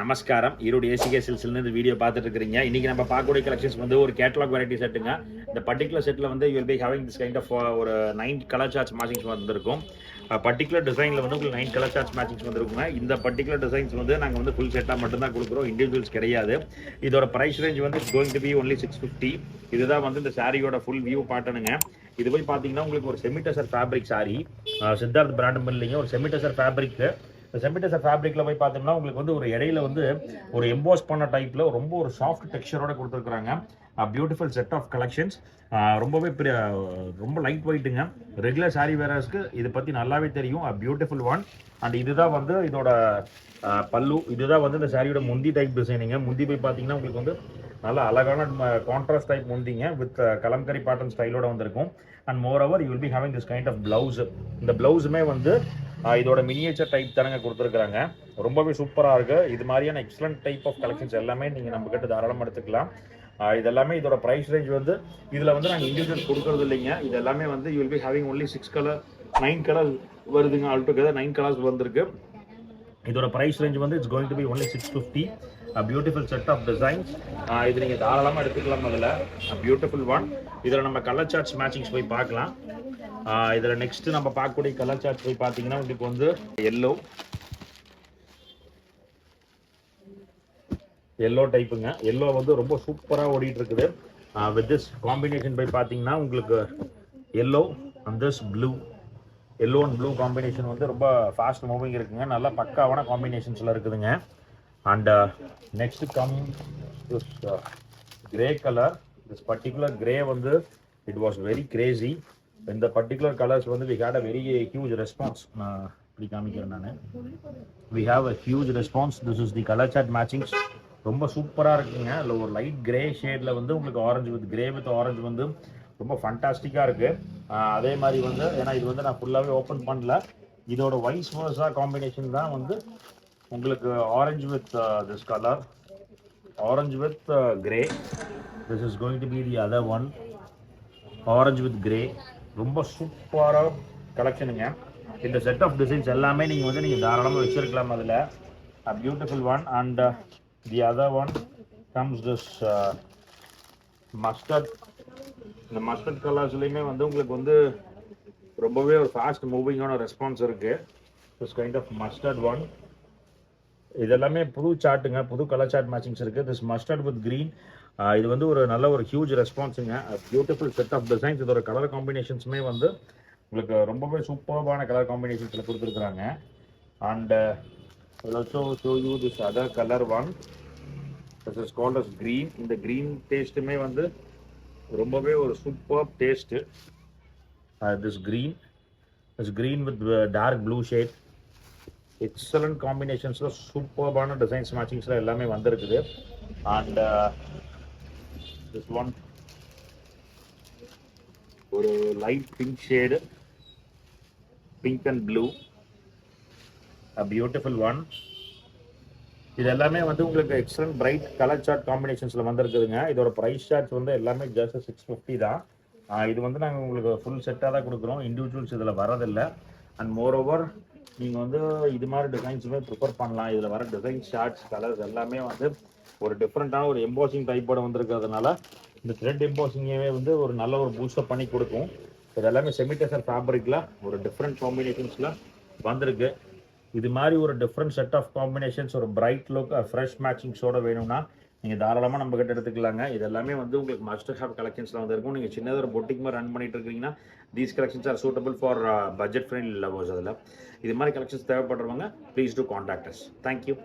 நமஸ்காரம். ஈரோடு ஏசிகே சில்ஸ்லேருந்து இந்த வீடியோ பார்த்துட்டு இருக்கிறீங்க. இன்றைக்கி நம்ம பார்க்கக்கூடிய கலெக்ஷன்ஸ் வந்து ஒரு கேட்டலாக் வெரைட்டி செட்டுங்க. இந்த பர்டிகுலர் செட்டில் வந்து you will be having this kind of ஒரு 9 கலர் சார்ட்ஸ் மேட்சிங்ஸ் வந்திருக்கும். பர்டிகுலர் டிசைனில் வந்து உங்களுக்கு 9 கலர் சார்ட்ஸ் மேட்சிங்ஸ் வந்துருக்குங்க. இந்த பர்டிகுலர் டிசைன்ஸ் வந்து நாங்கள் வந்து ஃபுல் செட்டாக மட்டும்தான் கொடுக்குறோம், இண்டிவிஜுவல்ஸ் கிடையாது. இதோட ப்ரைஸ் ரேஞ்ச் வந்து கோயிங் டு பி ஒன்லி 650. இதுதான் வந்து இந்த சாரியோட ஃபுல் வியூ பாட்டனுங்க. இது போய் பார்த்தீங்கன்னா உங்களுக்கு ஒரு செமிடெசர் ஃபேப்ரிக் சாரி, சித்தார்த் பிராண்ட் இல்லைங்க, ஒரு செமிடெசர் ஃபேப்ரிக்கு. இந்த செமிடெசர் ஃபேப்ரிக்கில் போய் பார்த்தோம்னா உங்களுக்கு வந்து ஒரு இடையில வந்து ஒரு எம்போஸ் பண்ண டைப்பில் ரொம்ப ஒரு சாஃப்ட் டெக்ஸ்சரோட கொடுத்துருக்குறாங்க. Beautiful set of collections. ரொம்பவே ரொம்ப லைட் வெயிட்டுங்க. ரெகுலர் சாரி வேரஸ்க்கு இதை பற்றி நல்லாவே தெரியும். Beautiful one. அண்ட் இதுதான் வந்து இதோட பல்லு. இதுதான் வந்து இந்த சாரியோட முந்தி டைப் டிசைனிங்க. முந்தி போய் பார்த்தீங்கன்னா உங்களுக்கு வந்து நல்ல அழகான கான்ட்ராஸ்ட் டைப் முந்திங்க வித் கலம்கரி பேட்டர்ன் ஸ்டைலோட வந்திருக்கும். And moreover you will be having this kind of blouse. இந்த பிளவுஸுமே வந்து இதோட மினியேச்சர் டைப் தானங்க கொடுத்துருக்குறாங்க. ரொம்பவே சூப்பராக இருக்குது. இது மாதிரியான எக்ஸலண்ட் டைப் ஆஃப் கலெக்ஷன்ஸ் எல்லாமே நீங்கள் நம்ம கிட்ட தாராளமாக எடுத்துக்கலாம். இதெல்லாமே இதோட ப்ரைஸ் ரேஞ்ச் வந்து இதில் வந்து நாங்கள் இண்டிவிஜுவல் கொடுக்கறது இல்லைங்க. இது எல்லாமே வந்து you will be having only 9 colours வருதுங்க. ஆல் டுகெதர் 9 கலர்ஸ் வந்திருக்கு. இதோட ப்ரைஸ் ரேஞ்ச் வந்து it's going to be only 650. Beautiful set of designs. இது நீங்கள் தாராளமாக எடுத்துக்கலாம். அதில் பியூட்டிஃபுல் ஒன். இதில் நம்ம கலர் சார்ட்ஸ் மேட்சிங்ஸ் போய் பார்க்கலாம். இதில் நெக்ஸ்ட் நம்ம பார்க்கக்கூடிய கலர் சார்ட் போய் பார்த்தீங்கன்னா உங்களுக்கு வந்து எல்லோ டைப்புங்க. எல்லோ வந்து ரொம்ப சூப்பராக ஓடிட்டு இருக்குது. வித் திஸ் காம்பினேஷன் போய் பார்த்தீங்கன்னா உங்களுக்கு yellow and this blue, yellow and blue combination வந்து ரொம்ப ஃபாஸ்ட் மூவிங் இருக்குங்க. நல்லா பக்காவான காம்பினேஷன்ஸில் இருக்குதுங்க. And next come this grey colour. This particular grey வந்து இட் வாஸ் வெரி கிரேசி. இந்த பர்டிகுலர் கலர்ஸ் வந்து we had a very huge response. நான் இப்படி காமிக்கிறேன். நான் we have a huge response. This is the colour chart matchings. ரொம்ப சூப்பராக இருக்குங்க. இல்லை ஒரு லைட் கிரே ஷேடில் வந்து உங்களுக்கு orange with grey with orange வந்து ரொம்ப ஃபண்டாஸ்டிக்காக இருக்குது. அதே மாதிரி வந்து ஏன்னா இது வந்து நான் ஃபுல்லாகவே ஓப்பன் பண்ணல. இதோட வைஸ் வர்ஸா காம்பினேஷன் தான் வந்து உங்களுக்கு orange with this colour, orange with grey. This is going to be the other one, orange with grey. ரொம்ப சூப்பராக கலெக்ஷனுங்க. இந்த செட் ஆஃப் டிசைன்ஸ் எல்லாமே நீங்கள் தாராளமாக வச்சுருக்கலாம். அதில் beautiful one. And the other one comes this mustard. இந்த மஸ்டர்ட் கலர்ஸ்லையுமே வந்து உங்களுக்கு வந்து ரொம்பவே ஒரு ஃபாஸ்ட் மூவிங்கான ரெஸ்பான்ஸ் இருக்குது. This kind of mustard one. இதெல்லாமே புது சார்ட்டுங்க, புது கலர் சார்ட் மேட்சிங்ஸ் இருக்குது. This mustard with green. இது வந்து ஒரு நல்ல ஒரு ஹியூஜ் ரெஸ்பான்ஸுங்க. Beautiful set of designs. இதோட கலர் காம்பினேஷன்ஸுமே வந்து உங்களுக்கு ரொம்பவே சூப்பர்பான கலர் காம்பினேஷன்ஸில் கொடுத்துருக்குறாங்க. And also show you this other colour one. This is called as green. இந்த க்ரீன் டேஸ்ட்டுமே வந்து ரொம்பவே ஒரு super taste. This green with dark blue shade. Excellent காம்பினேஷன்ஸில் சூப்பர்பான டிசைன்ஸ் மேட்சிங்ஸில் எல்லாமே வந்திருக்குது. அண்ட் this one ஒரு light pink shade, pink and blue, a beautiful one. இது எல்லாமே வந்து உங்களுக்கு எக்ஸலண்ட் பிரைட் கலர் சார்ட் காம்பினேஷன்ஸில் வந்திருக்குதுங்க. இதோட ப்ரைஸ் சார்ட்ஸ் வந்து எல்லாமே ஜஸ்ட் 650 தான். இது வந்து நாங்கள் உங்களுக்கு ஃபுல் செட்டாக தான் கொடுக்குறோம், இண்டிவிஜுவல்ஸ் இதில் வரதில்லை. அண்ட் மோர் ஓவர் நீங்கள் வந்து இது மாதிரி டிசைன்ஸுமே ப்ரிஃபர் பண்ணலாம். இதில் வர டிசைன் ஷார்ட்ஸ் கலர்ஸ் எல்லாமே வந்து ஒரு டிஃப்ரெண்ட்டான ஒரு எம்போசிங் டைப்போட வந்திருக்கிறதுனால இந்த த்ரெட் எம்போசிங்கே வந்து ஒரு நல்ல ஒரு பூஸ்டப் பண்ணி கொடுக்கும். இது எல்லாமே செமிடெசர் ஃபேப்ரிக்கில் ஒரு டிஃப்ரெண்ட் காம்பினேஷன்ஸில் வந்திருக்கு. இது மாதிரி ஒரு டிஃப்ரெண்ட் செட் ஆஃப் காம்பினேஷன்ஸ், ஒரு பிரைட் லுக், ஃப்ரெஷ் மேட்சிங்ஸோட வேணும்னா நீங்கள் தாராளமாக நம்ம கிட்ட எடுத்துக்கலாங்க. இது எல்லாமே வந்து உங்களுக்கு மஸ்ட் ஹேவ் கலெக்ஷன்ஸில் வந்திருக்கும். நீங்கள் சின்னதாக ஒரு பொட்டிக் மாதிரி ரன் பண்ணிட்டு இருக்கீங்கன்னா these collections R suitable for budget friendly lovers. அதில் இது மாதிரி கலெக்ஷன்ஸ் தேவைப்படுறவங்க please do contact us. Thank you.